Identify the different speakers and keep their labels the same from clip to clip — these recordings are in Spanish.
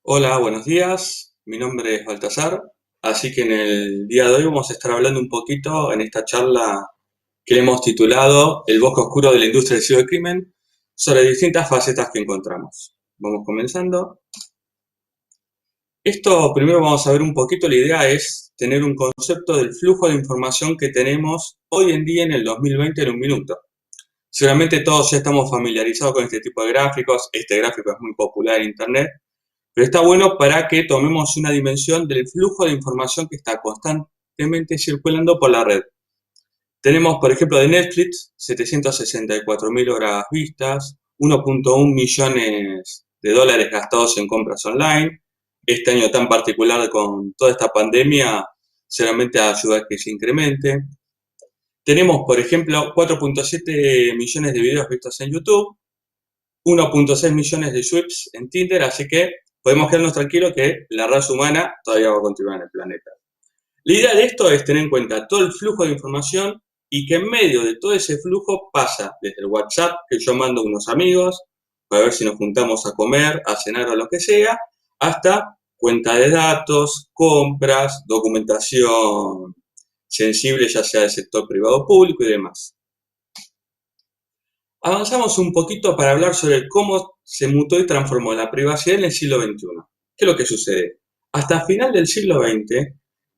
Speaker 1: Hola, buenos días. Mi nombre es Baltasar, así que en el día de hoy vamos a estar hablando un poquito en esta charla que le hemos titulado El bosque oscuro de la industria del cibercrimen sobre distintas facetas que encontramos. Vamos comenzando. Esto primero vamos a ver un poquito, la idea es tener un concepto del flujo de información que tenemos hoy en día en el 2020 en un minuto. Seguramente todos ya estamos familiarizados con este tipo de gráficos, este gráfico es muy popular en Internet. Pero está bueno para que tomemos una dimensión del flujo de información que está constantemente circulando por la red. Tenemos, por ejemplo, de Netflix, 764.000 horas vistas, 1.1 millones de dólares gastados en compras online. Este año tan particular con toda esta pandemia, seguramente ayuda a que se incremente. Tenemos, por ejemplo, 4.7 millones de videos vistos en YouTube, 1.6 millones de sweeps en Tinder, así que podemos quedarnos tranquilos que la raza humana todavía va a continuar en el planeta. La idea de esto es tener en cuenta todo el flujo de información y que en medio de todo ese flujo pasa desde el WhatsApp que yo mando a unos amigos para ver si nos juntamos a comer, a cenar o lo que sea, hasta cuenta de datos, compras, documentación sensible ya sea del sector privado o público y demás. Avanzamos un poquito para hablar sobre cómo se mutó y transformó la privacidad en el siglo XXI. ¿Qué es lo que sucede? Hasta final del siglo XX,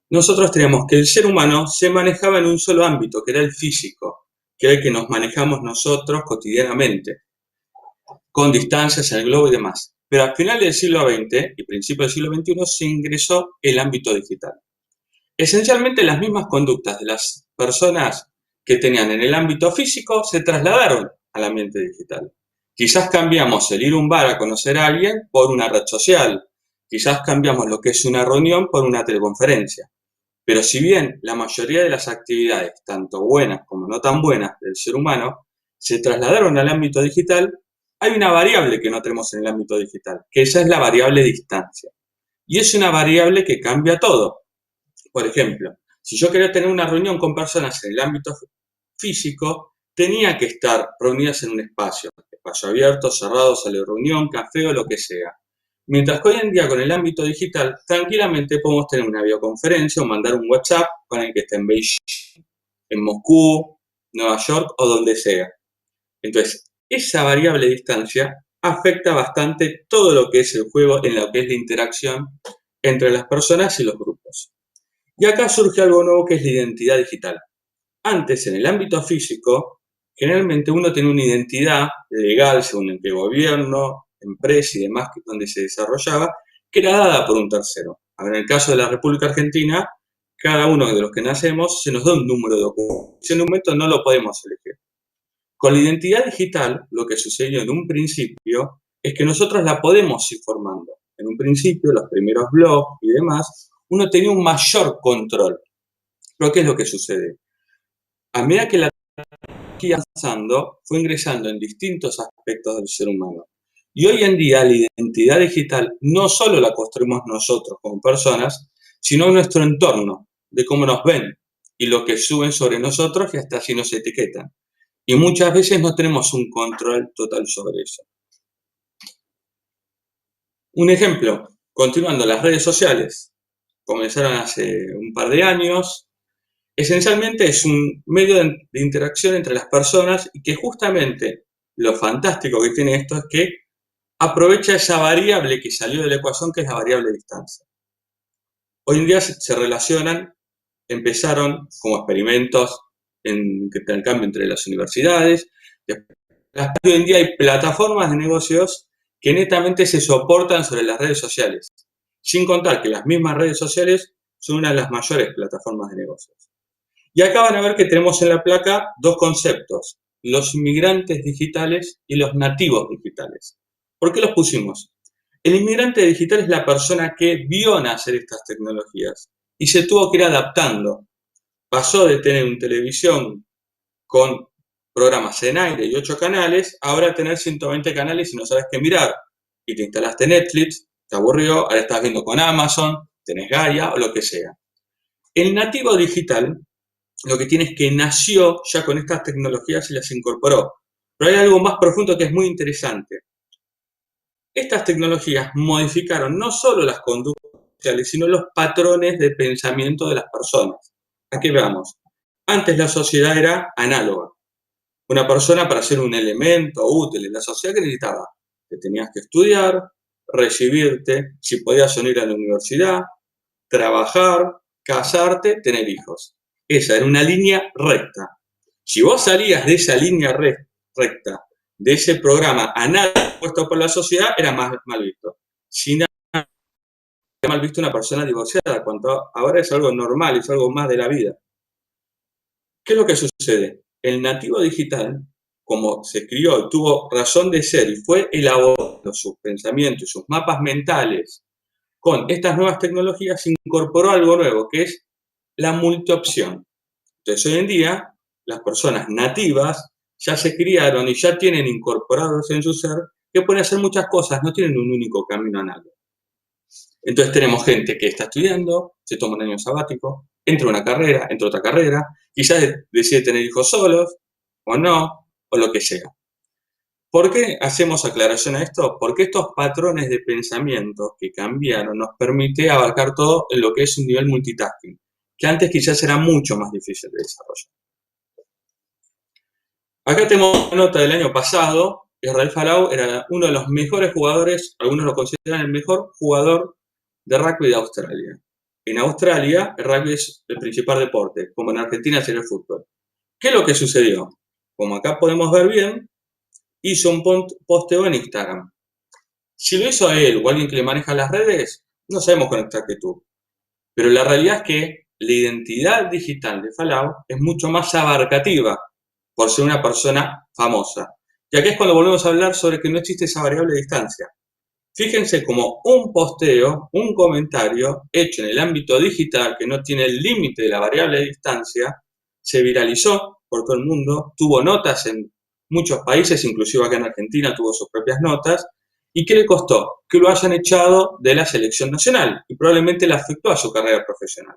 Speaker 1: nosotros teníamos que el ser humano se manejaba en un solo ámbito, que era el físico, que era el que nos manejamos nosotros cotidianamente, con distancias en el globo y demás. Pero al final del siglo XX y principio del siglo XXI se ingresó el ámbito digital. Esencialmente las mismas conductas de las personas que tenían en el ámbito físico se trasladaron al ambiente digital. Quizás cambiamos el ir a un bar a conocer a alguien por una red social. Quizás cambiamos lo que es una reunión por una teleconferencia. Pero si bien la mayoría de las actividades, tanto buenas como no tan buenas del ser humano, se trasladaron al ámbito digital, hay una variable que no tenemos en el ámbito digital, que esa es la variable distancia. Y es una variable que cambia todo. Por ejemplo, si yo quería tener una reunión con personas en el ámbito físico, tenía que estar reunidas en un espacio abierto, cerrado, sala de reunión, café o lo que sea. Mientras que hoy en día con el ámbito digital, tranquilamente podemos tener una videoconferencia o mandar un WhatsApp con el que esté en Beijing, en Moscú, Nueva York o donde sea. Entonces, esa variable distancia afecta bastante todo lo que es el juego, en lo que es la interacción entre las personas y los grupos. Y acá surge algo nuevo que es la identidad digital. Antes, en el ámbito físico, generalmente uno tiene una identidad legal según en qué gobierno, empresa y demás donde se desarrollaba, que era dada por un tercero. Ahora, en el caso de la República Argentina, cada uno de los que nacemos se nos da un número de documento. Ese número no lo podemos elegir. Con la identidad digital, lo que sucedió en un principio es que nosotros la podemos ir formando. En un principio, los primeros blogs y demás, uno tenía un mayor control. Pero ¿qué es lo que sucede? A medida que la tecnología avanzando, fue ingresando en distintos aspectos del ser humano. Y hoy en día la identidad digital no solo la construimos nosotros como personas, sino nuestro entorno, de cómo nos ven y lo que suben sobre nosotros y hasta si nos etiquetan. Y muchas veces no tenemos un control total sobre eso. Un ejemplo, continuando, las redes sociales comenzaron hace un par de años. Esencialmente es un medio de interacción entre las personas y que justamente lo fantástico que tiene esto es que aprovecha esa variable que salió de la ecuación, que es la variable distancia. Hoy en día se relacionan, empezaron como experimentos en intercambio entre las universidades. Hoy en día hay plataformas de negocios que netamente se soportan sobre las redes sociales, sin contar que las mismas redes sociales son una de las mayores plataformas de negocios. Y acá van a ver que tenemos en la placa dos conceptos, los inmigrantes digitales y los nativos digitales. ¿Por qué los pusimos? El inmigrante digital es la persona que vio nacer estas tecnologías y se tuvo que ir adaptando. Pasó de tener una televisión con programas en aire y 8 canales, ahora tener 120 canales y no sabes qué mirar. Y te instalaste Netflix, te aburrió, ahora estás viendo con Amazon, tenés Gaia o lo que sea. El nativo digital lo que tiene es que nació ya con estas tecnologías y las incorporó. Pero hay algo más profundo que es muy interesante. Estas tecnologías modificaron no solo las conductas sociales, sino los patrones de pensamiento de las personas. Aquí veamos. Antes la sociedad era análoga. Una persona, para ser un elemento útil en la sociedad, que necesitaba, que tenías que estudiar, recibirte, si podías unir a la universidad, trabajar, casarte, tener hijos. Esa era una línea recta. Si vos salías de esa línea recta, de ese programa análogo puesto por la sociedad, era mal visto. Si no, era mal visto una persona divorciada, cuando ahora es algo normal, es algo más de la vida. ¿Qué es lo que sucede? El nativo digital, como se crió y tuvo razón de ser y fue elaborando sus pensamientos y sus mapas mentales con estas nuevas tecnologías, incorporó algo nuevo, que es la multiopción. Entonces, hoy en día, las personas nativas ya se criaron y ya tienen incorporados en su ser que pueden hacer muchas cosas, no tienen un único camino análogo. Entonces tenemos gente que está estudiando, se toma un año sabático, entra una carrera, entra otra carrera, quizás decide tener hijos solos, o no, o lo que sea. ¿Por qué hacemos aclaración a esto? Porque estos patrones de pensamiento que cambiaron nos permite abarcar todo en lo que es un nivel multitasking, que antes quizás era mucho más difícil de desarrollar. Acá tenemos una nota del año pasado. Israel Folau era uno de los mejores jugadores, algunos lo consideran el mejor jugador de rugby de Australia. En Australia, el rugby es el principal deporte, como en Argentina sería el fútbol. ¿Qué es lo que sucedió? Como acá podemos ver bien, hizo un posteo en Instagram. Si lo hizo a él o alguien que le maneja las redes, no sabemos conectar que tú. Pero la realidad es que la identidad digital de Folau es mucho más abarcativa por ser una persona famosa. Y aquí es cuando volvemos a hablar sobre que no existe esa variable de distancia. Fíjense como un posteo, un comentario hecho en el ámbito digital que no tiene el límite de la variable de distancia, se viralizó por todo el mundo, tuvo notas en muchos países, inclusive acá en Argentina tuvo sus propias notas. ¿Y qué le costó? Que lo hayan echado de la selección nacional y probablemente le afectó a su carrera profesional.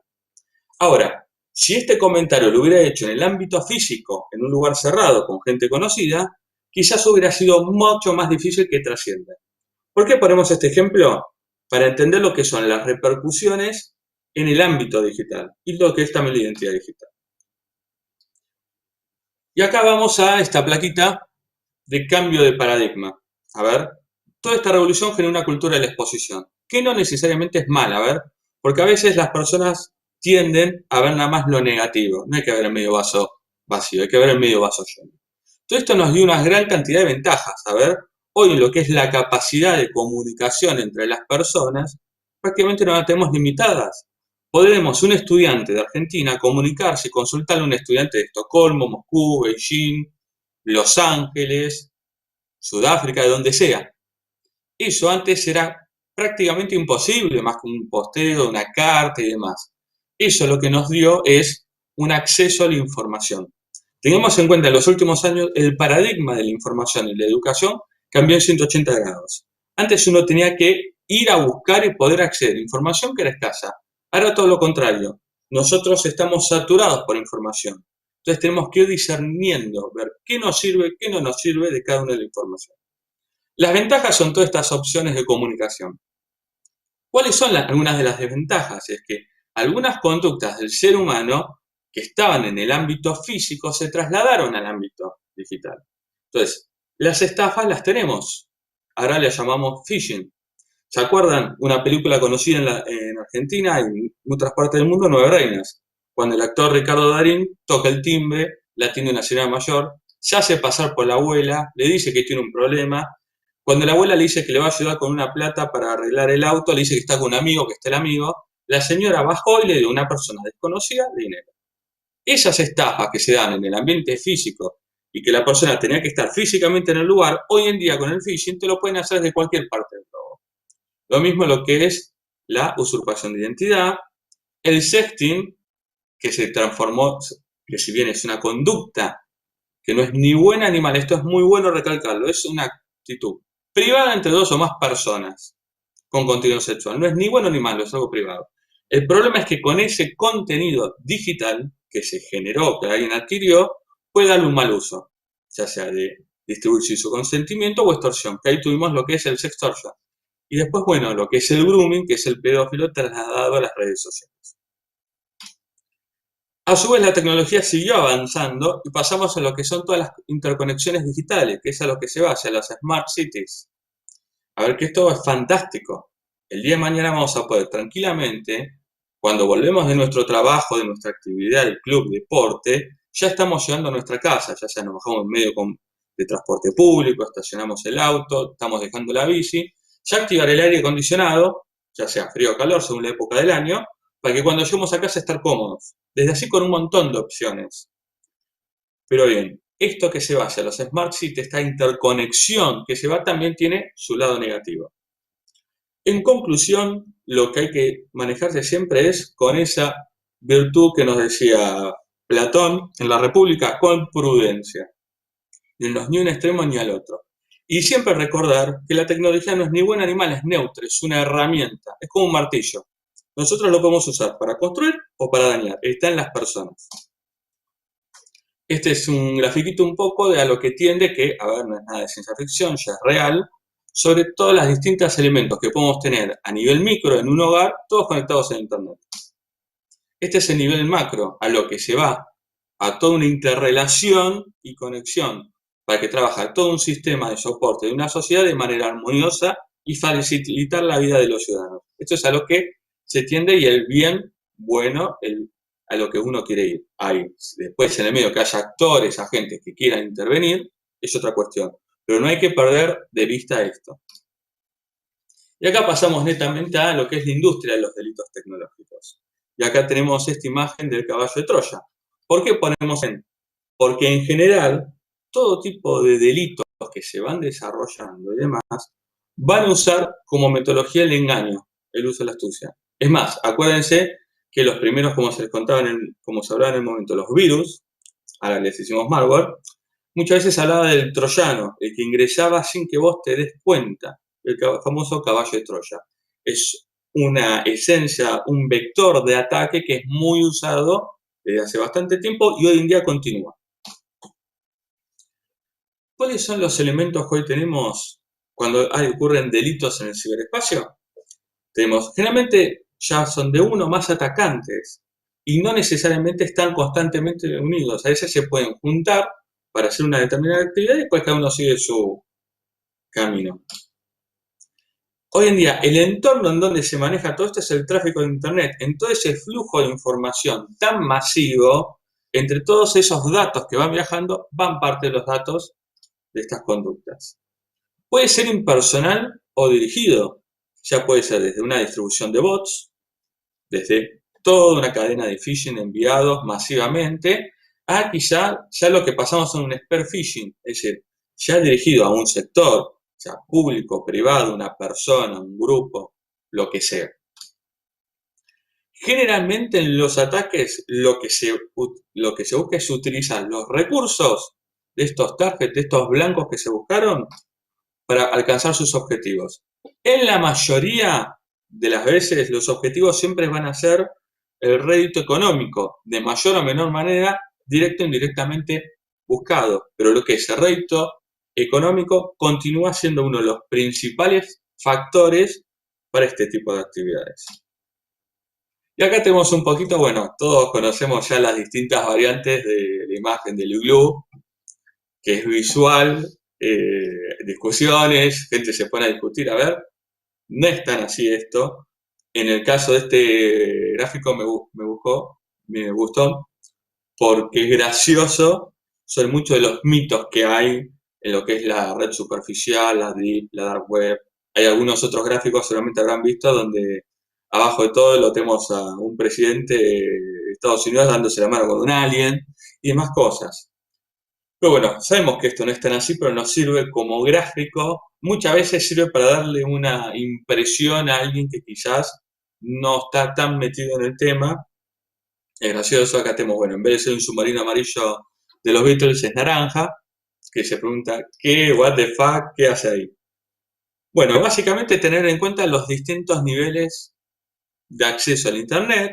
Speaker 1: Ahora, si este comentario lo hubiera hecho en el ámbito físico, en un lugar cerrado, con gente conocida, quizás hubiera sido mucho más difícil que trascienda. ¿Por qué ponemos este ejemplo? Para entender lo que son las repercusiones en el ámbito digital y lo que es también la identidad digital. Y acá vamos a esta plaquita de cambio de paradigma. A ver, toda esta revolución genera una cultura de la exposición, que no necesariamente es mala, a ver, porque a veces las personas tienden a ver nada más lo negativo. No hay que ver el medio vaso vacío, hay que ver el medio vaso lleno. Todo esto nos dio una gran cantidad de ventajas. A ver, hoy en lo que es la capacidad de comunicación entre las personas, prácticamente no la tenemos limitadas. Podemos, un estudiante de Argentina, comunicarse y consultarle a un estudiante de Estocolmo, Moscú, Beijing, Los Ángeles, Sudáfrica, de donde sea. Eso antes era prácticamente imposible, más que un posteo, una carta y demás. Eso lo que nos dio es un acceso a la información. Tengamos en cuenta en los últimos años el paradigma de la información y la educación cambió en 180 grados. Antes uno tenía que ir a buscar y poder acceder a información que era escasa. Ahora todo lo contrario. Nosotros estamos saturados por información. Entonces tenemos que ir discerniendo, ver qué nos sirve, qué no nos sirve de cada una de la información. Las ventajas son todas estas opciones de comunicación. ¿Cuáles son algunas de las desventajas? Es que algunas conductas del ser humano que estaban en el ámbito físico se trasladaron al ámbito digital. Entonces, las estafas las tenemos. Ahora le llamamos phishing. ¿Se acuerdan? Una película conocida en Argentina y en otras partes del mundo, Nueve Reinas. Cuando el actor Ricardo Darín toca el timbre, la atiende una señora mayor, se hace pasar por la abuela, le dice que tiene un problema. Cuando la abuela le dice que le va a ayudar con una plata para arreglar el auto, le dice que está con un amigo, que está el amigo, la señora bajó y le dio a una persona desconocida dinero. Esas estafas que se dan en el ambiente físico y que la persona tenía que estar físicamente en el lugar, hoy en día con el phishing te lo pueden hacer de cualquier parte del globo. Lo mismo lo que es la usurpación de identidad, el sexting, que se transformó, que si bien es una conducta que no es ni buena ni mala, esto es muy bueno recalcarlo, es una actitud privada entre dos o más personas con contenido sexual. No es ni bueno ni malo, es algo privado. El problema es que con ese contenido digital que se generó, que alguien adquirió, puede darle un mal uso, ya sea de distribuir sin su consentimiento, o extorsión, que ahí tuvimos lo que es el sextortion. Y después, bueno, lo que es el grooming, que es el pedófilo trasladado a las redes sociales. A su vez, la tecnología siguió avanzando y pasamos a lo que son todas las interconexiones digitales, que es a lo que se va hacia las smart cities. A ver, que esto es fantástico. El día de mañana vamos a poder tranquilamente, cuando volvemos de nuestro trabajo, de nuestra actividad, el club, deporte, ya estamos llegando a nuestra casa, ya sea nos bajamos en medio de transporte público, estacionamos el auto, estamos dejando la bici, ya activar el aire acondicionado, ya sea frío o calor, según la época del año, para que cuando lleguemos a casa estar cómodos. Desde así con un montón de opciones. Pero bien, esto que se va hacia los Smart Cities, esta interconexión que se va, también tiene su lado negativo. En conclusión, lo que hay que manejarse siempre es con esa virtud que nos decía Platón en la República, con prudencia. No es ni un extremo ni al otro. Y siempre recordar que la tecnología no es ni buena ni mala, es neutra, es una herramienta, es como un martillo. Nosotros lo podemos usar para construir o para dañar, está en las personas. Este es un grafiquito un poco de a lo que tiende, que, a ver, no es nada de ciencia ficción, ya es real, sobre todos los distintos elementos que podemos tener a nivel micro en un hogar, todos conectados a Internet. Este es el nivel macro, a lo que se va a toda una interrelación y conexión para que trabaje todo un sistema de soporte de una sociedad de manera armoniosa y facilitar la vida de los ciudadanos. Esto es a lo que se tiende y el bien bueno, a lo que uno quiere ir. Ahí, después en el medio que haya actores, agentes que quieran intervenir, es otra cuestión. Pero no hay que perder de vista esto. Y acá pasamos netamente a lo que es la industria de los delitos tecnológicos. Y acá tenemos esta imagen del caballo de Troya. ¿Por qué ponemos en? Porque en general, todo tipo de delitos que se van desarrollando y demás, van a usar como metodología el engaño, el uso de la astucia. Es más, acuérdense que los primeros, como se les contaba, como se hablaba en el momento, los virus, ahora les decimos malware, muchas veces hablaba del troyano, el que ingresaba sin que vos te des cuenta, el famoso caballo de Troya. Es una esencia, un vector de ataque que es muy usado desde hace bastante tiempo y hoy en día continúa. ¿Cuáles son los elementos que hoy tenemos cuando ocurren delitos en el ciberespacio? Tenemos, generalmente ya son de uno más atacantes y no necesariamente están constantemente unidos. A veces se pueden juntar para hacer una determinada actividad y después cada uno sigue su camino. Hoy en día, el entorno en donde se maneja todo esto es el tráfico de Internet. En todo ese flujo de información tan masivo, entre todos esos datos que van viajando, van parte de los datos de estas conductas. Puede ser impersonal o dirigido. Ya puede ser desde una distribución de bots, desde toda una cadena de phishing enviados masivamente, a quizá ya lo que pasamos en un spear phishing, es decir, ya dirigido a un sector, sea público, privado, una persona, un grupo, lo que sea. Generalmente en los ataques lo que se busca es utilizar los recursos de estos targets, de estos blancos que se buscaron, para alcanzar sus objetivos. En la mayoría de las veces los objetivos siempre van a ser el rédito económico, de mayor o menor manera, directo o indirectamente buscado, pero lo que es el rédito económico continúa siendo uno de los principales factores para este tipo de actividades. Y acá tenemos un poquito, bueno, todos conocemos ya las distintas variantes de la imagen del iglú, que es visual, discusiones, gente se pone a discutir, a ver, no es tan así esto. En el caso de este gráfico me gustó, porque es gracioso, son muchos de los mitos que hay en lo que es la red superficial, la deep, la dark web. Hay algunos otros gráficos, seguramente habrán visto, donde abajo de todo lo tenemos a un presidente de Estados Unidos dándose la mano con un alien y demás cosas. Pero bueno, sabemos que esto no es tan así, pero nos sirve como gráfico. Muchas veces sirve para darle una impresión a alguien que quizás no está tan metido en el tema. Es gracioso, acá tenemos, bueno, en vez de ser un submarino amarillo de los Beatles, es naranja, que se pregunta, ¿qué, what the fuck, qué hace ahí? Bueno, básicamente tener en cuenta los distintos niveles de acceso al Internet,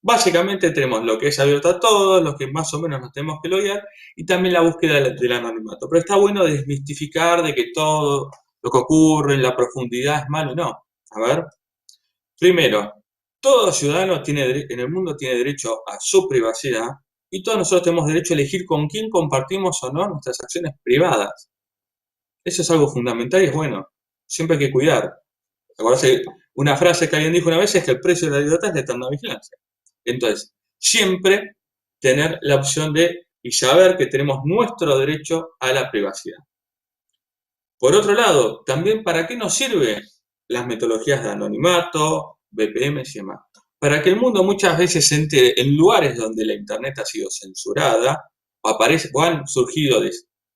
Speaker 1: Básicamente tenemos lo que es abierto a todos, lo que más o menos nos tenemos que loguear, y también la búsqueda del anonimato. Pero está bueno desmistificar de que todo lo que ocurre en la profundidad es malo, no. A ver, primero, todo ciudadano en el mundo tiene derecho a su privacidad y todos nosotros tenemos derecho a elegir con quién compartimos o no nuestras acciones privadas. Eso es algo fundamental y es bueno. Siempre hay que cuidar. Acuérdense, una frase que alguien dijo una vez es que el precio de la libertad es la eterna vigilancia. Entonces, siempre tener la opción de y saber que tenemos nuestro derecho a la privacidad. Por otro lado, también ¿para qué nos sirven las metodologías de anonimato, VPNs y demás? Para que el mundo muchas veces se entere en lugares donde la Internet ha sido censurada o han surgido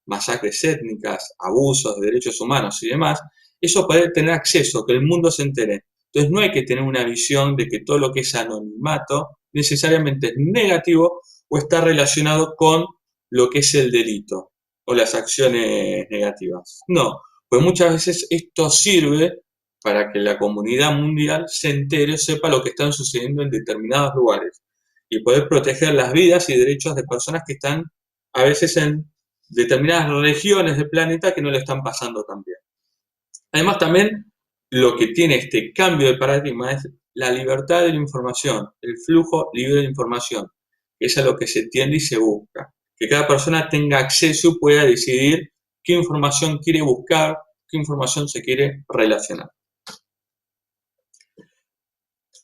Speaker 1: masacres étnicas, abusos de derechos humanos y demás, eso puede tener acceso, que el mundo se entere. Entonces no hay que tener una visión de que todo lo que es anonimato necesariamente es negativo o está relacionado con lo que es el delito o las acciones negativas. No, pues muchas veces esto sirve para que la comunidad mundial se entere, sepa lo que están sucediendo en determinados lugares y poder proteger las vidas y derechos de personas que están a veces en determinadas regiones del planeta que no le están pasando tan bien. Además también lo que tiene este cambio de paradigma es la libertad de la información, el flujo libre de información, que es a lo que se tiende y se busca. Que cada persona tenga acceso y pueda decidir qué información quiere buscar, qué información se quiere relacionar.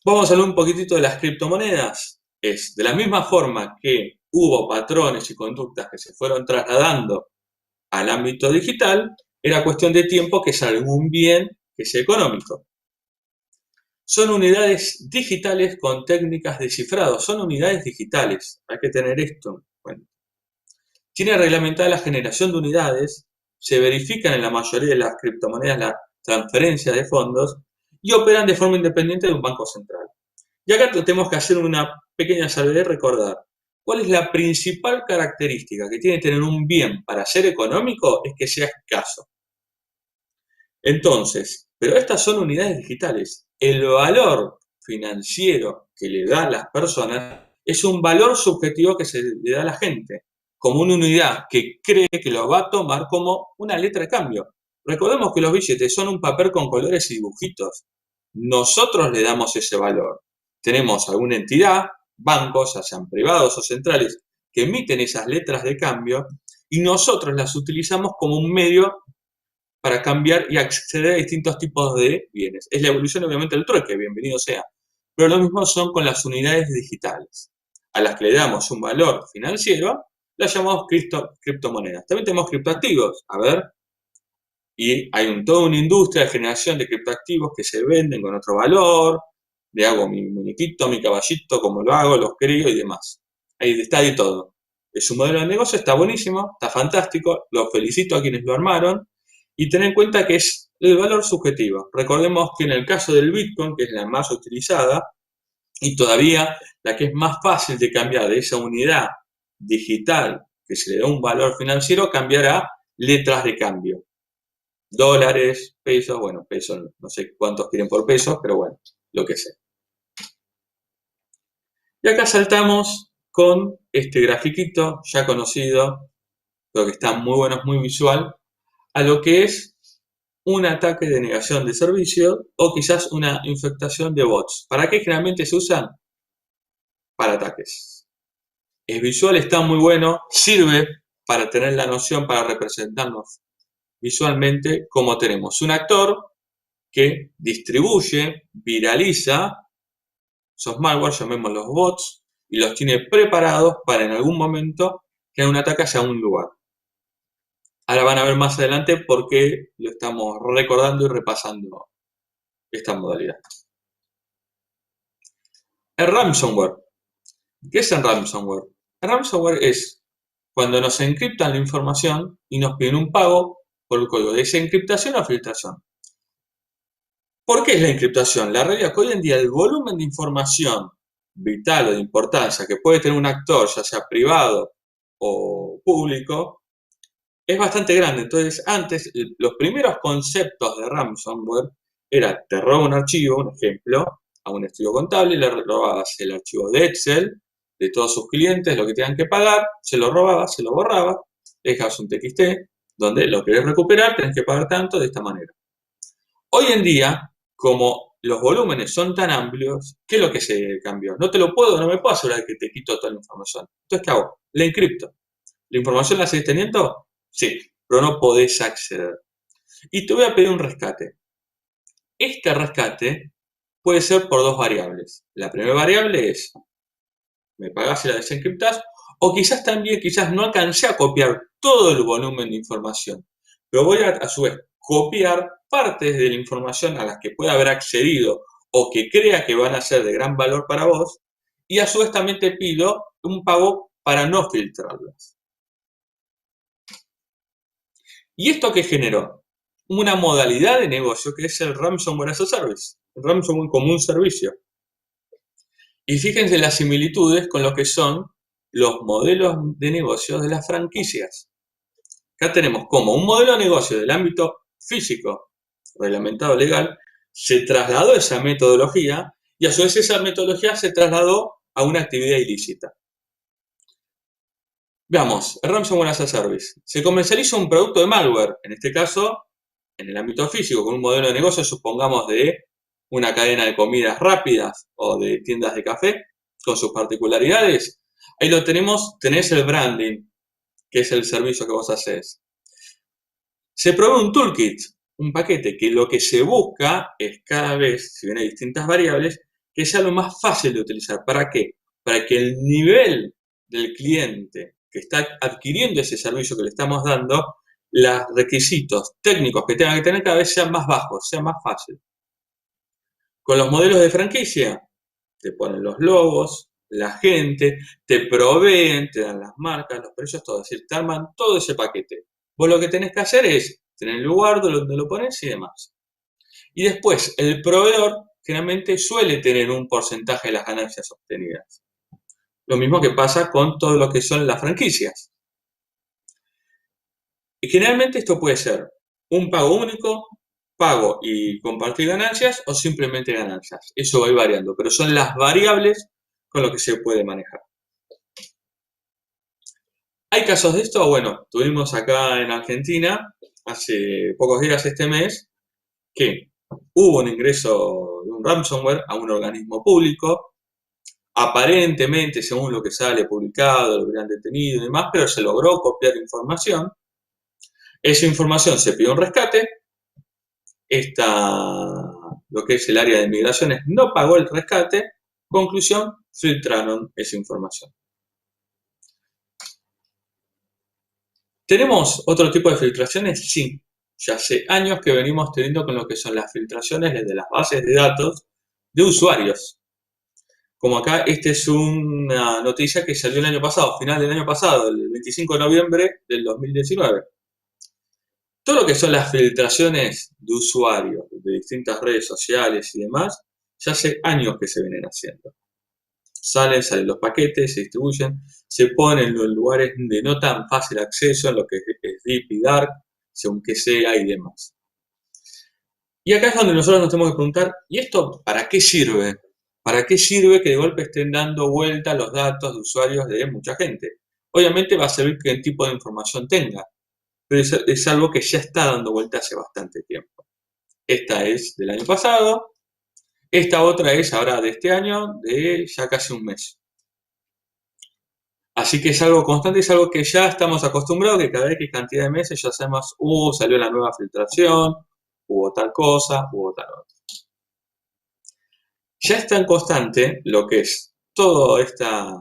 Speaker 1: Vamos a hablar un poquitito de las criptomonedas. Es de la misma forma que hubo patrones y conductas que se fueron trasladando al ámbito digital, era cuestión de tiempo que salga un bien que sea económico. Son unidades digitales con técnicas de cifrado, son unidades digitales, hay que tener esto en cuenta. Tiene reglamentada la generación de unidades, se verifican en la mayoría de las criptomonedas la transferencia de fondos y operan de forma independiente de un banco central. Y acá tenemos que hacer una pequeña salvedad y recordar, ¿cuál es la principal característica que tiene que tener un bien para ser económico? Es que sea escaso. Entonces, pero estas son unidades digitales. El valor financiero que le dan las personas es un valor subjetivo que se le da a la gente, como una unidad que cree que lo va a tomar como una letra de cambio. Recordemos que los billetes son un papel con colores y dibujitos. Nosotros le damos ese valor. Tenemos alguna entidad, bancos, ya sean privados o centrales, que emiten esas letras de cambio y nosotros las utilizamos como un medio para cambiar y acceder a distintos tipos de bienes. Es la evolución, obviamente, del trueque, bienvenido sea. Pero lo mismo son con las unidades digitales, a las que le damos un valor financiero, las llamamos criptomonedas. También tenemos criptoactivos, a ver, y hay toda una industria de generación de criptoactivos que se venden con otro valor, le hago mi muñequito, mi caballito, como lo hago, los crío y demás. Ahí está de todo. Es un modelo de negocio, está buenísimo, está fantástico, los felicito a quienes lo armaron, y ten en cuenta que es el valor subjetivo. Recordemos que en el caso del Bitcoin, que es la más utilizada, y todavía la que es más fácil de cambiar de esa unidad digital que se le da un valor financiero, cambiará letras de cambio. Dólares, pesos, bueno, pesos, no sé cuántos quieren por pesos, pero bueno, lo que sea. Y acá saltamos con este grafiquito ya conocido, creo que está muy bueno, es muy visual, a lo que es un ataque de negación de servicio o quizás una infectación de bots. ¿Para qué generalmente se usan? Para ataques. Es visual, está muy bueno, sirve para tener la noción, para representarnos visualmente cómo tenemos un actor que distribuye, viraliza esos malware, llamémoslos bots, y los tiene preparados para en algún momento que haya un ataque hacia un lugar. Ahora van a ver más adelante por qué lo estamos recordando y repasando esta modalidad. El ransomware. ¿Qué es el ransomware? El ransomware es cuando nos encriptan la información y nos piden un pago por el código de desencriptación o filtración. ¿Por qué es la encriptación? La realidad es que hoy en día el volumen de información vital o de importancia que puede tener un actor, ya sea privado o público, es bastante grande. Entonces, antes, los primeros conceptos de ransomware era te robo un archivo, un ejemplo, a un estudio contable, le robabas el archivo de Excel de todos sus clientes, lo que tenían que pagar, se lo robabas, se lo borraba, le dejabas un TXT, donde lo querés recuperar, tenés que pagar tanto de esta manera. Hoy en día, como los volúmenes son tan amplios, ¿qué es lo que se cambió? No me puedo asegurar que te quito toda la información. Entonces, ¿qué hago? La encripto. ¿La información la seguís teniendo? Sí, pero no podés acceder. Y te voy a pedir un rescate. Este rescate puede ser por dos variables. La primera variable es, me pagás y la desencriptás, o quizás no alcancé a copiar todo el volumen de información, pero voy a su vez copiar partes de la información a las que pueda haber accedido o que crea que van a ser de gran valor para vos, y a su vez también te pido un pago para no filtrarlas. ¿Y esto qué generó? Una modalidad de negocio que es el Ransomware as a Service, el Ransomware como un servicio. Y fíjense las similitudes con lo que son los modelos de negocio de las franquicias. Acá tenemos como un modelo de negocio del ámbito físico, reglamentado legal, se trasladó esa metodología y a su vez esa metodología se trasladó a una actividad ilícita. Veamos, el Ransomware as a Service. Se comercializa un producto de malware, en este caso, en el ámbito físico, con un modelo de negocio, supongamos, de una cadena de comidas rápidas o de tiendas de café, con sus particularidades. Ahí lo tenés el branding, que es el servicio que vos hacés. Se provee un toolkit, un paquete, que lo que se busca es cada vez, si bien hay distintas variables, que sea lo más fácil de utilizar. ¿Para qué? Para que el nivel del cliente que está adquiriendo ese servicio que le estamos dando, los requisitos técnicos que tenga que tener cada vez sean más bajos, sea más fácil. Con los modelos de franquicia, te ponen los logos, la gente, te proveen, te dan las marcas, los precios, todo. Es decir, te arman todo ese paquete. Vos lo que tenés que hacer es tener el lugar donde lo pones y demás. Y después, el proveedor generalmente suele tener un porcentaje de las ganancias obtenidas. Lo mismo que pasa con todo lo que son las franquicias. Y generalmente esto puede ser un pago único, pago y compartir ganancias o simplemente ganancias. Eso va a ir variando, pero son las variables con lo que se puede manejar. ¿Hay casos de esto? Bueno, tuvimos acá en Argentina, hace pocos días este mes, que hubo un ingreso de un ransomware a un organismo público, aparentemente, según lo que sale publicado, lo habrían detenido y demás, pero se logró copiar información. Esa información se pidió un rescate, lo que es el área de migraciones no pagó el rescate, conclusión, filtraron esa información. ¿Tenemos otro tipo de filtraciones? Sí, ya hace años que venimos teniendo con lo que son las filtraciones desde las bases de datos de usuarios. Como acá, esta es una noticia que salió el año pasado, final del año pasado, el 25 de noviembre del 2019. Todo lo que son las filtraciones de usuarios de distintas redes sociales y demás, ya hace años que se vienen haciendo. Salen los paquetes, se distribuyen, se ponen en los lugares de no tan fácil acceso, en lo que es deep y dark, según que sea y demás. Y acá es donde nosotros nos tenemos que preguntar, ¿y esto para qué sirve? ¿Para qué sirve que de golpe estén dando vuelta los datos de usuarios de mucha gente? Obviamente va a servir qué tipo de información tenga, pero es algo que ya está dando vuelta hace bastante tiempo. Esta es del año pasado, esta otra es ahora de este año, de ya casi un mes. Así que es algo constante, es algo que ya estamos acostumbrados, que cada vez que hay cantidad de meses ya sabemos, salió la nueva filtración, hubo tal cosa, hubo tal otra. Ya está en constante lo que es toda esta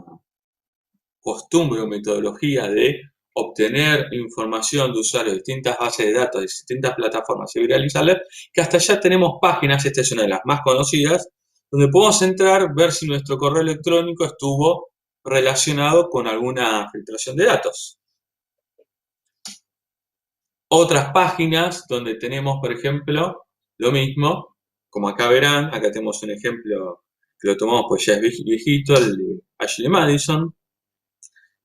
Speaker 1: costumbre o metodología de obtener información de usuarios de distintas bases de datos, de distintas plataformas y viralizarlas, que hasta ya tenemos páginas, esta es una de las más conocidas, donde podemos entrar, ver si nuestro correo electrónico estuvo relacionado con alguna filtración de datos. Otras páginas donde tenemos, por ejemplo, lo mismo, como acá verán, acá tenemos un ejemplo que lo tomamos pues ya es viejito, el de Ashley Madison.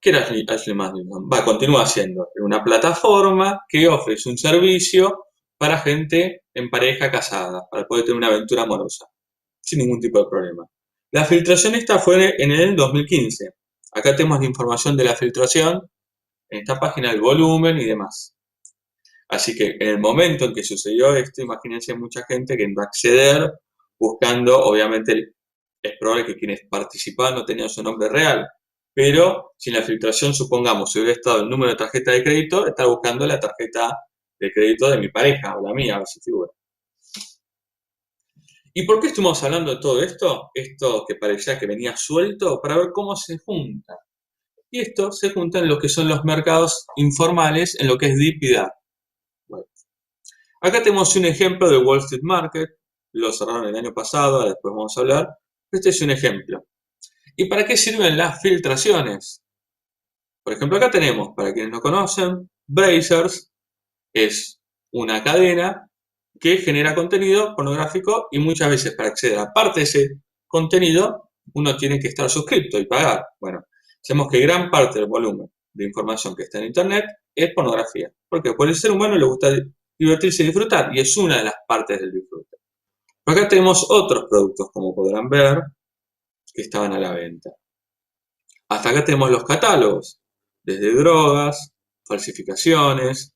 Speaker 1: ¿Qué era Ashley Madison? Continúa siendo una plataforma que ofrece un servicio para gente en pareja casada, para poder tener una aventura amorosa. sin ningún tipo de problema. La filtración esta fue en el 2015. Acá tenemos la información de la filtración, en esta página el volumen y demás. Así que en el momento en que sucedió esto, imagínense mucha gente que va a acceder buscando, obviamente es probable que quienes participaban no tenían su nombre real, pero si en la filtración, supongamos, si hubiera estado el número de tarjeta de crédito, estar buscando la tarjeta de crédito de mi pareja o la mía, a ver si figura. ¿Y por qué estuvimos hablando de todo esto? Esto que parecía que venía suelto, para ver cómo se junta. Y esto se junta en lo que son los mercados informales, en lo que es Deep y Dark. Bueno, acá tenemos un ejemplo de Wall Street Market, lo cerraron el año pasado, después vamos a hablar. Este es un ejemplo. ¿Y para qué sirven las filtraciones? Por ejemplo, acá tenemos, para quienes no conocen, Brazzers es una cadena que genera contenido pornográfico y muchas veces para acceder a parte de ese contenido uno tiene que estar suscrito y pagar. Bueno, sabemos que gran parte del volumen de información que está en Internet es pornografía. Porque por el ser humano le gusta divertirse y disfrutar y es una de las partes del disfrute. Pero acá tenemos otros productos, como podrán ver, que estaban a la venta. Hasta acá tenemos los catálogos, desde drogas, falsificaciones,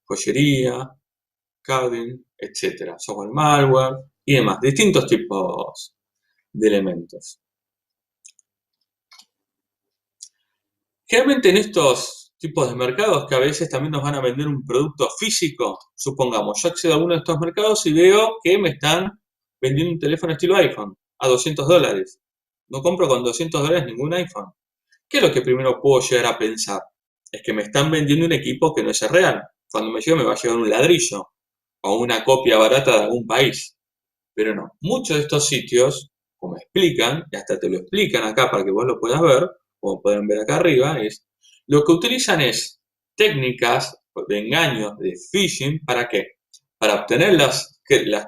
Speaker 1: joyería, coding, etc. Software malware y demás, distintos tipos de elementos. Generalmente en estos tipos de mercados que a veces también nos van a vender un producto físico, supongamos, yo accedo a uno de estos mercados y veo que me están vendiendo un teléfono estilo iPhone a $200. No compro con $200 ningún iPhone. ¿Qué es lo que primero puedo llegar a pensar? Es que me están vendiendo un equipo que no es real. Cuando me llegue me va a llegar un ladrillo o una copia barata de algún país. Pero no, muchos de estos sitios, como explican, y hasta te lo explican acá para que vos lo puedas ver, como pueden ver acá arriba, es lo que utilizan es técnicas de engaños, de phishing, ¿para qué? Para obtener las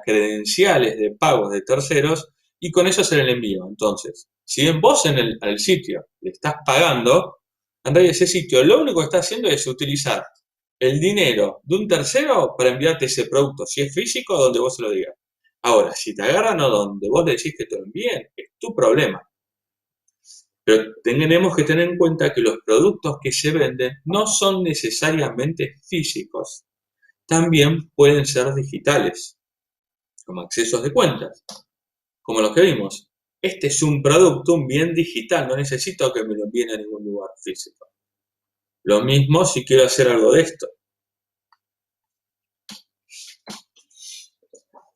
Speaker 1: credenciales de pagos de terceros y con eso hacer el envío. Entonces, si bien vos al sitio le estás pagando, en realidad ese sitio lo único que está haciendo es utilizar el dinero de un tercero para enviarte ese producto, si es físico, donde vos se lo digas. Ahora, si te agarran o donde vos le decís que te lo envíen, es tu problema. Pero tenemos que tener en cuenta que los productos que se venden no son necesariamente físicos. También pueden ser digitales, como accesos de cuentas, como los que vimos. Este es un producto, un bien digital, no necesito que me lo envíen a ningún lugar físico. Lo mismo si quiero hacer algo de esto.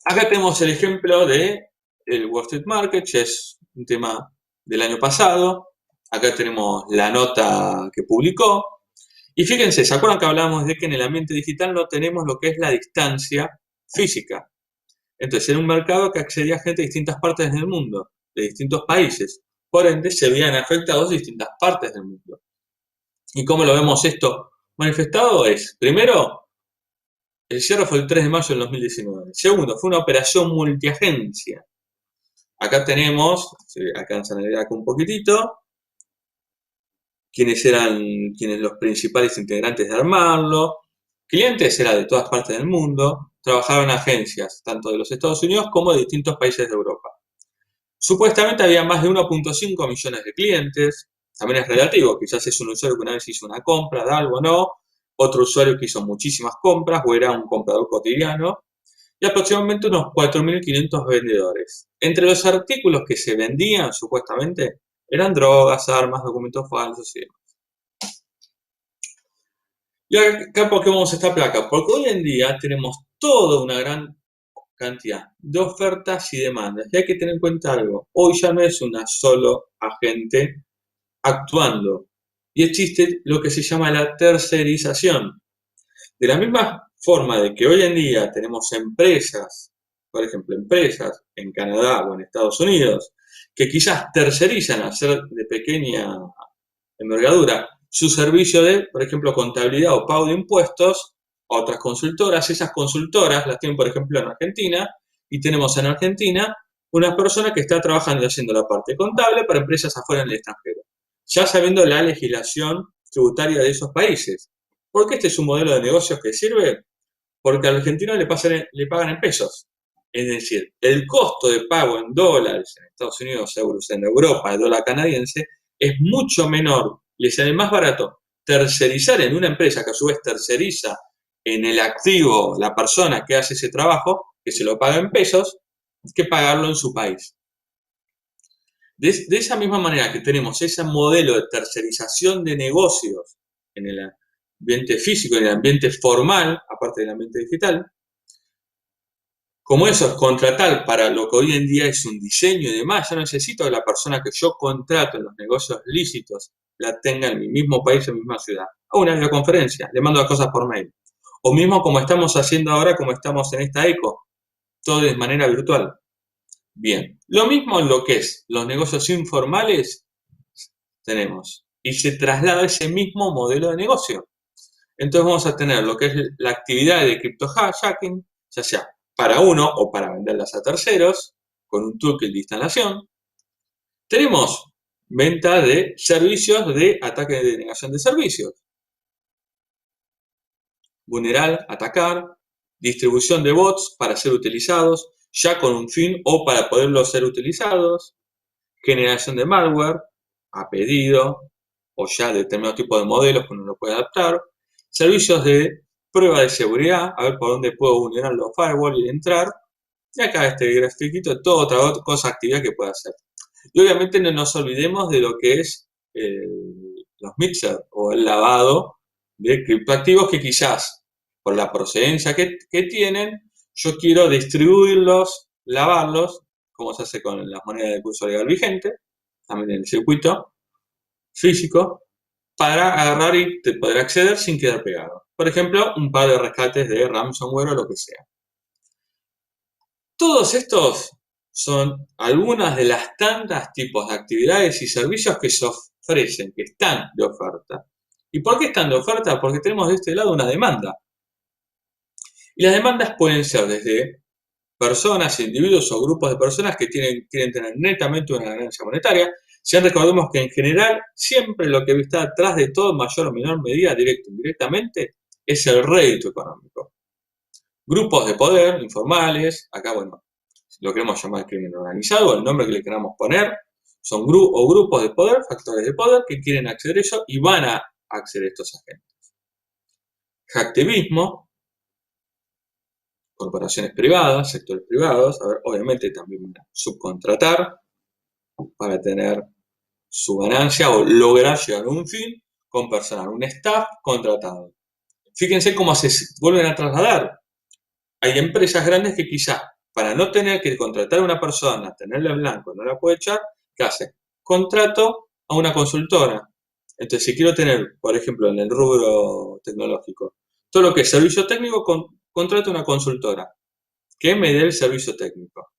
Speaker 1: Acá tenemos el ejemplo de el Wall Street Market, que es un tema del año pasado. Acá tenemos la nota que publicó. Y fíjense, ¿se acuerdan que hablábamos de que en el ambiente digital no tenemos lo que es la distancia física? Entonces, era un mercado que accedía a gente de distintas partes del mundo, de distintos países. Por ende, se veían afectados distintas partes del mundo. ¿Y cómo lo vemos esto manifestado? Es, primero, el cierre fue el 3 de mayo del 2019. Segundo, fue una operación multiagencia. Acá tenemos, si alcanzan a ver acá un poquitito, quiénes eran los principales integrantes de armarlo. Clientes era de todas partes del mundo, trabajaban en agencias, tanto de los Estados Unidos como de distintos países de Europa. Supuestamente había más de 1.5 millones de clientes, también es relativo, quizás es un usuario que una vez hizo una compra de algo, no, otro usuario que hizo muchísimas compras o era un comprador cotidiano, y aproximadamente unos 4.500 vendedores. Entre los artículos que se vendían, supuestamente, eran drogas, armas, documentos falsos y demás. Y acá, ¿por qué vamos a esta placa? Porque hoy en día tenemos toda una gran cantidad de ofertas y demandas. Y hay que tener en cuenta algo. Hoy ya no es una solo agente actuando. Y existe lo que se llama la tercerización. De la misma forma de que hoy en día tenemos empresas, por ejemplo, empresas en Canadá o en Estados Unidos, que quizás tercerizan a ser de pequeña envergadura su servicio de, por ejemplo, contabilidad o pago de impuestos a otras consultoras. Esas consultoras las tienen, por ejemplo, en Argentina, y tenemos en Argentina una persona que está trabajando y haciendo la parte contable para empresas afuera en el extranjero, ya sabiendo la legislación tributaria de esos países. ¿Por qué este es un modelo de negocios que sirve? Porque al argentino le pagan en pesos. Es decir, el costo de pago en dólares en Estados Unidos, euros en Europa, el dólar canadiense, es mucho menor. Les sale más barato tercerizar en una empresa que a su vez terceriza en el activo la persona que hace ese trabajo, que se lo paga en pesos, que pagarlo en su país. De esa misma manera que tenemos ese modelo de tercerización de negocios en el ambiente físico, en el ambiente formal, aparte del ambiente digital, como eso es contratar para lo que hoy en día es un diseño y demás, yo necesito que la persona que yo contrato en los negocios lícitos la tenga en mi mismo país, en mi misma ciudad. O una videoconferencia, le mando las cosas por mail. O mismo como estamos haciendo ahora, como estamos en esta ECO, todo de manera virtual. Bien, lo mismo en lo que es los negocios informales tenemos. Y se traslada ese mismo modelo de negocio. Entonces vamos a tener lo que es la actividad de criptojacking, ya sea para uno o para venderlas a terceros, con un toolkit de instalación. Tenemos venta de servicios de ataque de denegación de servicios. Vulnerar, atacar, distribución de bots para ser utilizados, ya con un fin o para poderlos ser utilizados, generación de malware a pedido o ya de determinado tipo de modelos que uno lo puede adaptar, servicios de prueba de seguridad, a ver por dónde puedo vulnerar los firewalls y entrar, y acá este grafiquito de toda otra cosa, actividad que pueda hacer. Y obviamente no nos olvidemos de lo que es los mixers o el lavado de criptoactivos que quizás por la procedencia que tienen, yo quiero distribuirlos, lavarlos, como se hace con las monedas de curso legal vigente, también en el circuito físico, para agarrar y poder acceder sin quedar pegado. Por ejemplo, un par de rescates de ransomware o lo que sea. Todos estos son algunas de las tantas tipos de actividades y servicios que se ofrecen, que están de oferta. ¿Y por qué están de oferta? Porque tenemos de este lado una demanda. Y las demandas pueden ser desde personas, individuos o grupos de personas que quieren tener netamente una ganancia monetaria. Si recordemos que en general siempre lo que está atrás de todo, en mayor o menor medida, directo o indirectamente, es el rédito económico. Grupos de poder informales, acá bueno, lo queremos llamar crimen organizado, el nombre que le queramos poner, son grupos de poder, factores de poder que quieren acceder a eso y van a acceder a estos agentes. Hacktivismo, corporaciones privadas, sectores privados, a ver, obviamente también van a subcontratar para tener su ganancia o lograr llegar a un fin con personal, un staff contratado. Fíjense cómo se vuelven a trasladar. Hay empresas grandes que quizás para no tener que contratar a una persona, tenerla en blanco, no la puede echar, ¿qué hace? Contrato a una consultora. Entonces, si quiero tener, por ejemplo, en el rubro tecnológico, todo lo que es servicio técnico, contrato a una consultora que me dé el servicio técnico.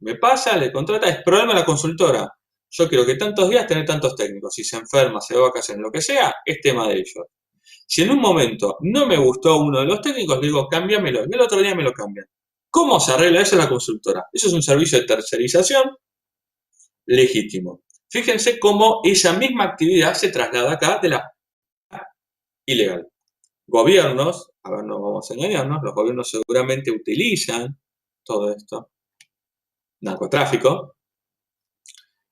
Speaker 1: Me pasa, le contrata, es problema de la consultora. Yo quiero que tantos días tener tantos técnicos. Si se enferma, se va a vacaciones, lo que sea, es tema de ellos. Si en un momento no me gustó uno de los técnicos, le digo, cámbiamelo. Y el otro día me lo cambian. ¿Cómo se arregla eso en la consultora? Eso es un servicio de tercerización legítimo. Fíjense cómo esa misma actividad se traslada acá de la ilegal. Gobiernos, a ver, no vamos a engañarnos, los gobiernos seguramente utilizan todo esto, narcotráfico,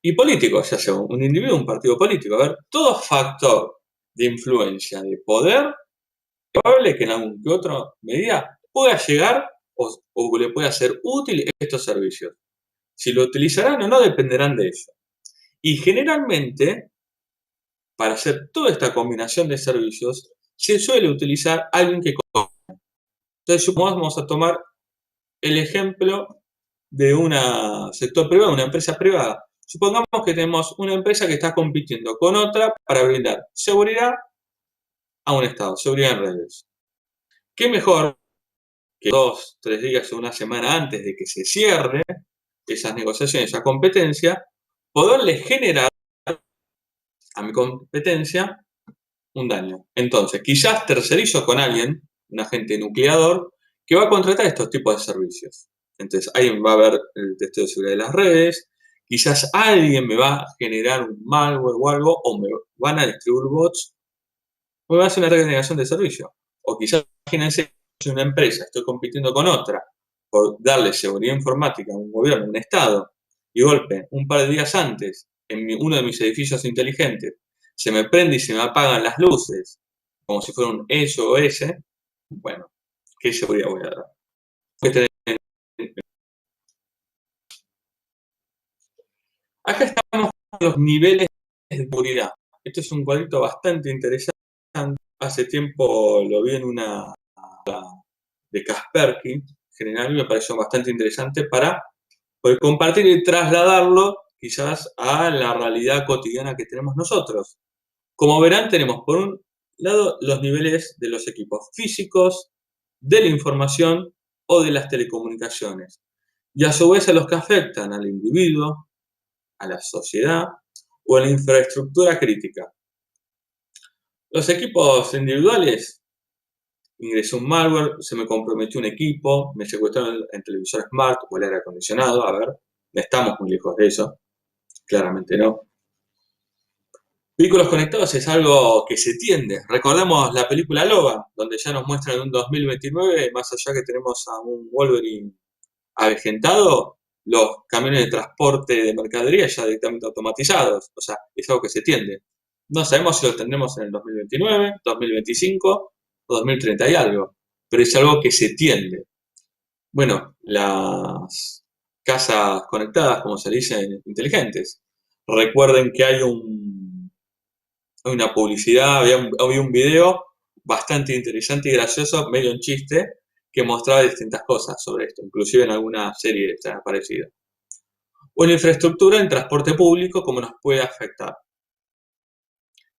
Speaker 1: y políticos, ya sea un individuo, un partido político. A ver, todo factor de influencia, de poder, es probable que en alguna que otra medida pueda llegar o le pueda ser útil estos servicios. Si lo utilizarán o no dependerán de eso. Y generalmente, para hacer toda esta combinación de servicios, se suele utilizar alguien que conoce. Entonces, vamos a tomar el ejemplo de un sector privado, una empresa privada. Supongamos que tenemos una empresa que está compitiendo con otra para brindar seguridad a un Estado, seguridad en redes. ¿Qué mejor que 2, 3 días o una semana antes de que se cierre esas negociaciones, esa competencia, poderle generar a mi competencia un daño? Entonces, quizás tercerizo con alguien, un agente nucleador, que va a contratar estos tipos de servicios. Entonces, alguien va a ver el testeo de seguridad de las redes, quizás alguien me va a generar un malware o algo, o me van a distribuir bots, o me va a hacer una regeneración de servicio. O quizás, imagínense, soy una empresa, estoy compitiendo con otra, por darle seguridad informática a un gobierno, a un Estado, y golpe, un par de días antes, en uno de mis edificios inteligentes, se me prende y se me apagan las luces, como si fuera un SOS, bueno, ¿qué seguridad voy a dar? Acá estamos con los niveles de seguridad. Este es un cuadrito bastante interesante. Hace tiempo lo vi en una de Kaspersky, general, y me pareció bastante interesante para poder compartir y trasladarlo quizás a la realidad cotidiana que tenemos nosotros. Como verán, tenemos por un lado los niveles de los equipos físicos, de la información o de las telecomunicaciones, y a su vez a los que afectan al individuo, a la sociedad o a la infraestructura crítica. Los equipos individuales, ingresé un malware, se me comprometió un equipo, me secuestraron el televisor smart o el aire acondicionado, a ver, estamos muy lejos de eso, claramente no. Vehículos conectados es algo que se tiende. Recordemos la película Logan, donde ya nos muestran en un 2029, más allá que tenemos a un Wolverine avejentado, los camiones de transporte de mercadería ya directamente automatizados. O sea, es algo que se tiende. No sabemos si lo tendremos en el 2029, 2025 o 2030 y algo, pero es algo que se tiende. Bueno, las casas conectadas, como se dicen, inteligentes. Recuerden que hay una publicidad, había un video bastante interesante y gracioso, medio un chiste, que mostraba distintas cosas sobre esto, inclusive en alguna serie parecida. O en infraestructura, en transporte público, cómo nos puede afectar.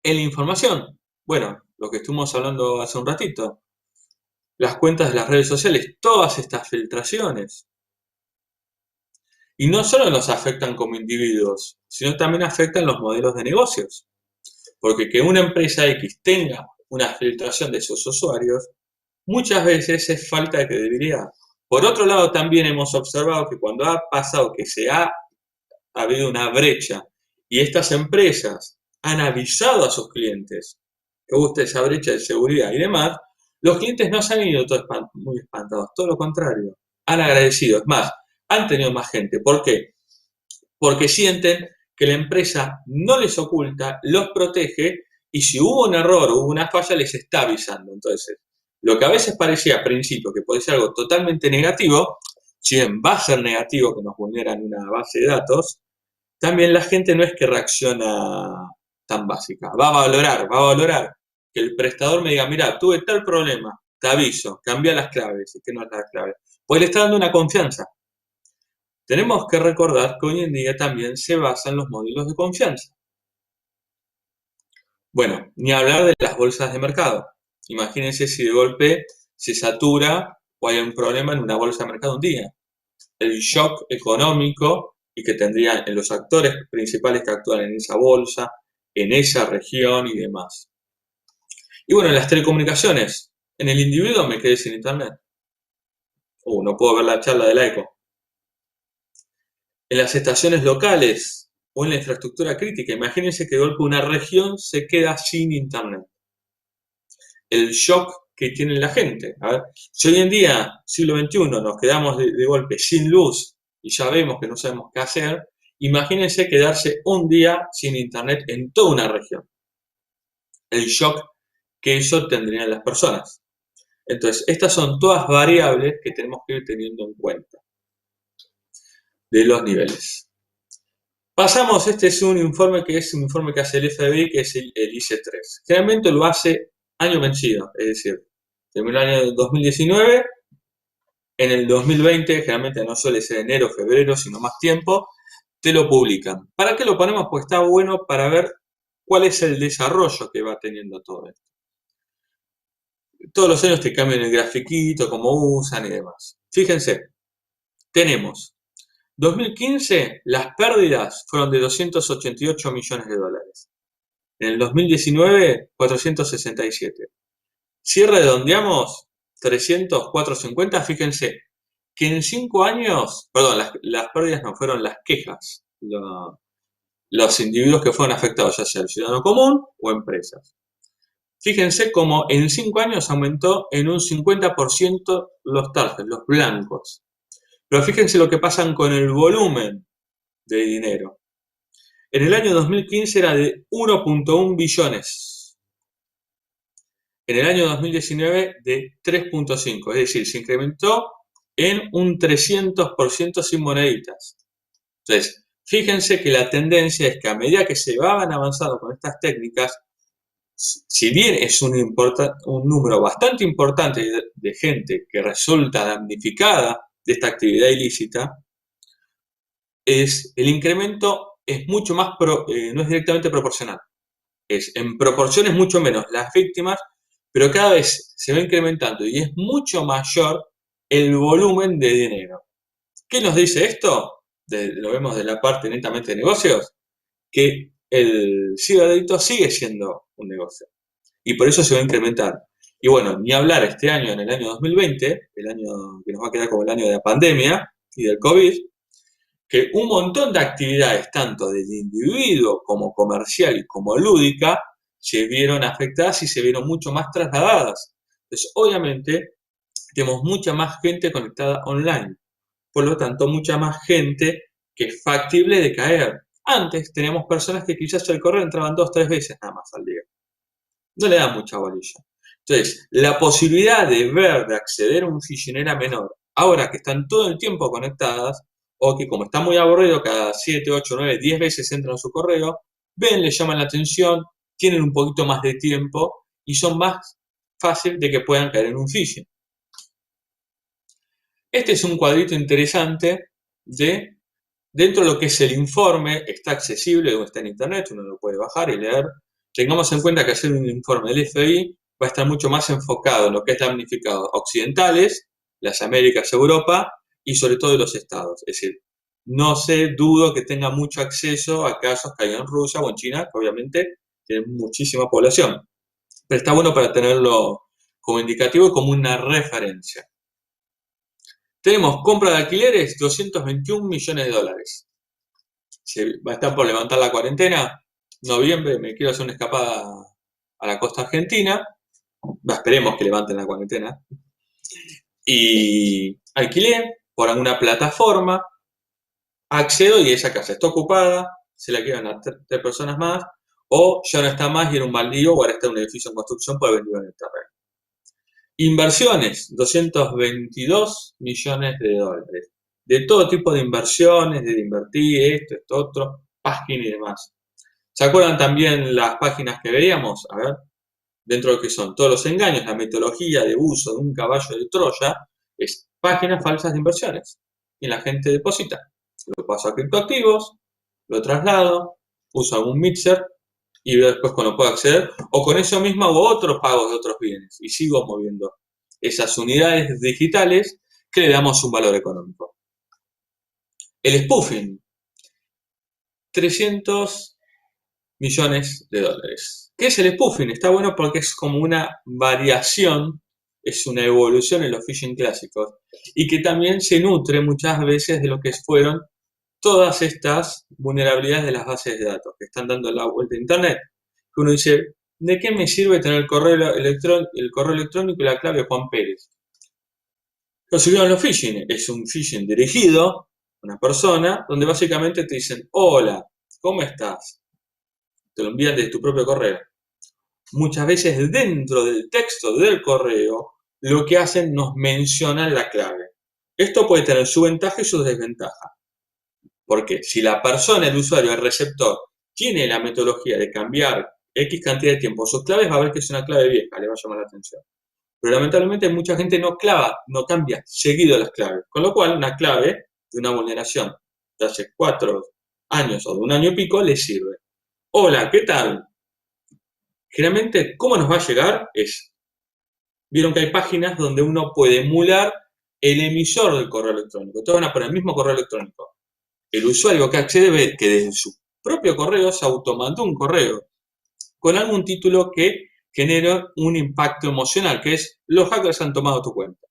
Speaker 1: En la información, bueno, lo que estuvimos hablando hace un ratito, las cuentas de las redes sociales, todas estas filtraciones. Y no solo nos afectan como individuos, sino también afectan los modelos de negocios. Porque que una empresa X tenga una filtración de sus usuarios, muchas veces es falta de credibilidad. Por otro lado, también hemos observado que cuando ha pasado que ha habido una brecha y estas empresas han avisado a sus clientes que gusta esa brecha de seguridad y demás, los clientes no se han ido muy espantados, todo lo contrario, han agradecido. Es más, han tenido más gente. ¿Por qué? Porque sienten que la empresa no les oculta, los protege y si hubo un error o hubo una falla les está avisando. Entonces, lo que a veces parecía al principio que puede ser algo totalmente negativo, si bien va a ser negativo que nos vulneran una base de datos, también la gente no es que reacciona tan básica. Va a valorar que el prestador me diga, mira, tuve tal problema, te aviso, cambia las claves, y que no es las claves. Pues le está dando una confianza. Tenemos que recordar que hoy en día también se basan los modelos de confianza. Bueno, ni hablar de las bolsas de mercado. Imagínense si de golpe se satura o hay un problema en una bolsa de mercado un día. El shock económico y que tendrían los actores principales que actúan en esa bolsa, en esa región y demás. Y bueno, en las telecomunicaciones, en el individuo me quedé sin internet. No puedo ver la charla de la ECO. En las estaciones locales o en la infraestructura crítica, imagínense que de golpe una región se queda sin internet. El shock que tiene la gente. A ver, si hoy en día, siglo XXI, nos quedamos de golpe sin luz y ya vemos que no sabemos qué hacer, imagínense quedarse un día sin internet en toda una región. El shock que eso tendrían las personas. Entonces, estas son todas variables que tenemos que ir teniendo en cuenta de los niveles. Pasamos, este es un informe que hace el FBI, que es el IC3. Generalmente lo hace año vencido, es decir, terminó el año 2019, en el 2020, generalmente no suele ser enero, febrero, sino más tiempo, te lo publican. ¿Para qué lo ponemos? Pues está bueno para ver cuál es el desarrollo que va teniendo todo esto. Todos los años te cambian el grafiquito, cómo usan y demás. Fíjense, tenemos 2015, las pérdidas fueron de 288 millones de dólares. En el 2019, 467. Si redondeamos, 300, 450, fíjense que en 5 años, perdón, las pérdidas no fueron las quejas, los individuos que fueron afectados, ya sea el ciudadano común o empresas. Fíjense cómo en 5 años aumentó en un 50% los targets, los blancos. Pero fíjense lo que pasa con el volumen de dinero. En el año 2015 era de 1.1 billones. En el año 2019 de 3.5. Es decir, se incrementó en un 300% sin moneditas. Entonces, fíjense que la tendencia es que a medida que se van avanzando con estas técnicas, si bien es un número bastante importante de gente que resulta damnificada de esta actividad ilícita, el incremento es mucho más, no es directamente proporcional. En proporciones mucho menos las víctimas, pero cada vez se va incrementando y es mucho mayor el volumen de dinero. ¿Qué nos dice esto? Lo vemos de la parte netamente de negocios, que el ciberdelito sigue siendo un negocio y por eso se va a incrementar. Y bueno, ni hablar este año, en el año 2020, el año que nos va a quedar como el año de la pandemia y del COVID, que un montón de actividades, tanto del individuo como comercial y como lúdica, se vieron afectadas y se vieron mucho más trasladadas. Entonces, obviamente, tenemos mucha más gente conectada online. Por lo tanto, mucha más gente que es factible de caer. Antes teníamos personas que quizás al correo entraban 2 o 3 veces nada más al día. No le dan mucha bolilla. Entonces, la posibilidad de acceder a un phishing era menor. Ahora que están todo el tiempo conectadas, o que como está muy aburrido, cada 7, 8, 9, 10 veces entran a su correo, ven, le llaman la atención, tienen un poquito más de tiempo y son más fácil de que puedan caer en un phishing. Este es un cuadrito interesante dentro de lo que es el informe, está accesible, está en internet, uno lo puede bajar y leer. Tengamos en cuenta que hacer un informe del FBI va a estar mucho más enfocado en lo que es damnificado occidentales, las Américas, Europa y sobre todo los estados. Es decir, dudo que tenga mucho acceso a casos que hay en Rusia o en China, que obviamente tienen muchísima población. Pero está bueno para tenerlo como indicativo y como una referencia. Tenemos compra de alquileres, 221 millones de dólares. Se va a estar por levantar la cuarentena. Noviembre me quiero hacer una escapada a la costa argentina. Esperemos que levanten la cuarentena. Y alquilé por alguna plataforma. Accedo y esa casa está ocupada. Se la quedan a 3 personas más. O ya no está más y era un baldío o ahora está un edificio en construcción por vendido en el terreno. Inversiones, 222 millones de dólares. De todo tipo de inversiones, de invertir esto, otro, página y demás. ¿Se acuerdan también las páginas que veíamos? A ver, dentro de lo que son todos los engaños, la metodología de uso de un caballo de Troya, es páginas falsas de inversiones. Y la gente deposita. Lo paso a criptoactivos, lo traslado, uso algún mixer y veo después cuando puedo acceder, o con eso mismo hago otros pagos de otros bienes y sigo moviendo esas unidades digitales que le damos un valor económico. El spoofing, 300 millones de dólares. ¿Qué es el spoofing? Está bueno porque es como una variación, es una evolución en los phishing clásicos y que también se nutre muchas veces de lo que fueron todas estas vulnerabilidades de las bases de datos que están dando la vuelta a Internet. Que uno dice, ¿de qué me sirve tener el correo electrónico y la clave Juan Pérez? Lo sirvieron los phishing. Es un phishing dirigido a una persona donde básicamente te dicen, hola, ¿cómo estás? Te lo envían desde tu propio correo. Muchas veces dentro del texto del correo, lo que hacen nos mencionan la clave. Esto puede tener su ventaja y su desventaja. Porque si la persona, el usuario, el receptor, tiene la metodología de cambiar X cantidad de tiempo sus claves, va a ver que es una clave vieja, le va a llamar la atención. Pero lamentablemente mucha gente no cambia seguido las claves. Con lo cual, una clave de una vulneración de hace 4 años o de 1 año y pico le sirve. Hola, ¿qué tal? Generalmente, ¿cómo nos va a llegar? Vieron que hay páginas donde uno puede emular el emisor del correo electrónico. Todos van a poner el mismo correo electrónico. El usuario que accede ve que desde su propio correo se automandó un correo con algún título que genera un impacto emocional, que es los hackers han tomado tu cuenta.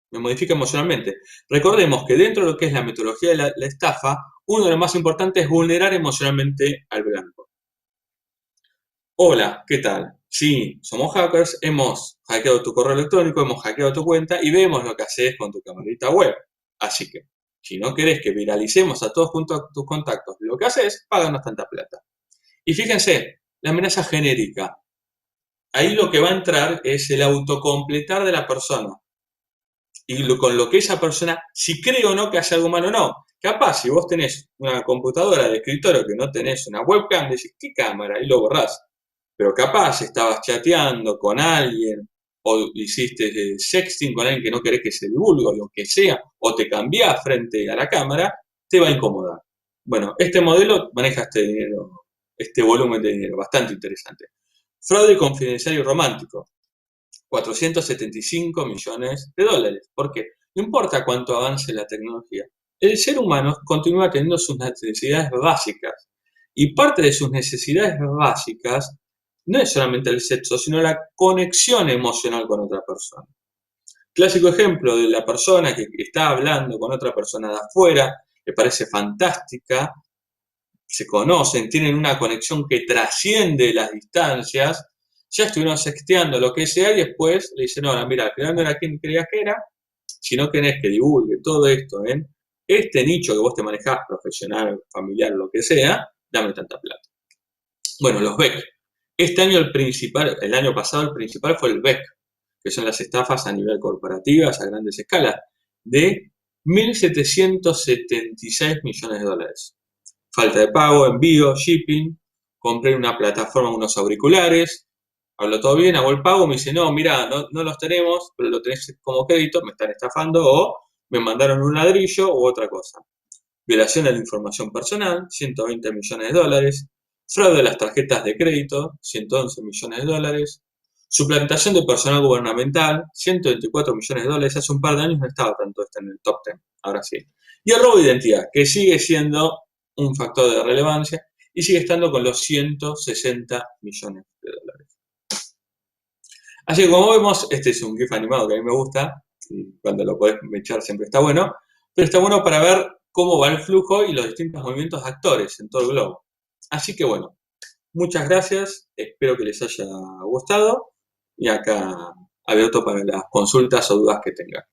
Speaker 1: Me modifica emocionalmente. Recordemos que dentro de lo que es la metodología de la estafa, uno de los más importantes es vulnerar emocionalmente al blanco. Hola, ¿qué tal? Sí, somos hackers, hemos hackeado tu correo electrónico, hemos hackeado tu cuenta y vemos lo que haces con tu camarita web. Así que, si no querés que viralicemos a todos juntos tus contactos lo que haces, páganos tanta plata. Y fíjense, la amenaza genérica. Ahí lo que va a entrar es el autocompletar de la persona. Y con lo que esa persona, si cree o no que hace algo malo o no. Capaz, si vos tenés una computadora de escritorio que no tenés una webcam, decís, ¿qué cámara? Y lo borrás. Pero capaz estabas chateando con alguien o hiciste sexting con alguien que no querés que se divulgue o lo que sea, o te cambiás frente a la cámara, te va a incomodar. Bueno, este modelo maneja este dinero, este volumen de dinero, bastante interesante. Fraude confidencial y romántico, 475 millones de dólares. ¿Por qué? No importa cuánto avance la tecnología, el ser humano continúa teniendo sus necesidades básicas. Y parte de sus necesidades básicas no es solamente el sexo, sino la conexión emocional con otra persona. Clásico ejemplo de la persona que está hablando con otra persona de afuera, le parece fantástica, se conocen, tienen una conexión que trasciende las distancias, ya estuvieron sexteando lo que sea y después le dicen, no, mira, al final no era quien creías que era, si no querés que divulgue todo esto en este nicho que vos te manejás, profesional, familiar, lo que sea, dame tanta plata. Bueno, los BEC. Este año el año pasado el principal fue el BEC, que son las estafas a nivel corporativas a grandes escalas, de 1.776 millones de dólares. Falta de pago, envío, shipping, compré en una plataforma unos auriculares, hablo todo bien, hago el pago, me dice, no, mira, no los tenemos, pero lo tenés como crédito, me están estafando o me mandaron un ladrillo u otra cosa. Violación a la información personal, 120 millones de dólares. Fraude de las tarjetas de crédito, 111 millones de dólares. Suplantación de personal gubernamental, 124 millones de dólares. Hace un par de años no estaba tanto esto en el top 10, ahora sí. Y el robo de identidad, que sigue siendo un factor de relevancia y sigue estando con los 160 millones de dólares. Así que como vemos, este es un GIF animado que a mí me gusta, y cuando lo podés echar siempre está bueno, pero está bueno para ver cómo va el flujo y los distintos movimientos de actores en todo el globo. Así que bueno, muchas gracias, espero que les haya gustado y acá abierto para las consultas o dudas que tengan.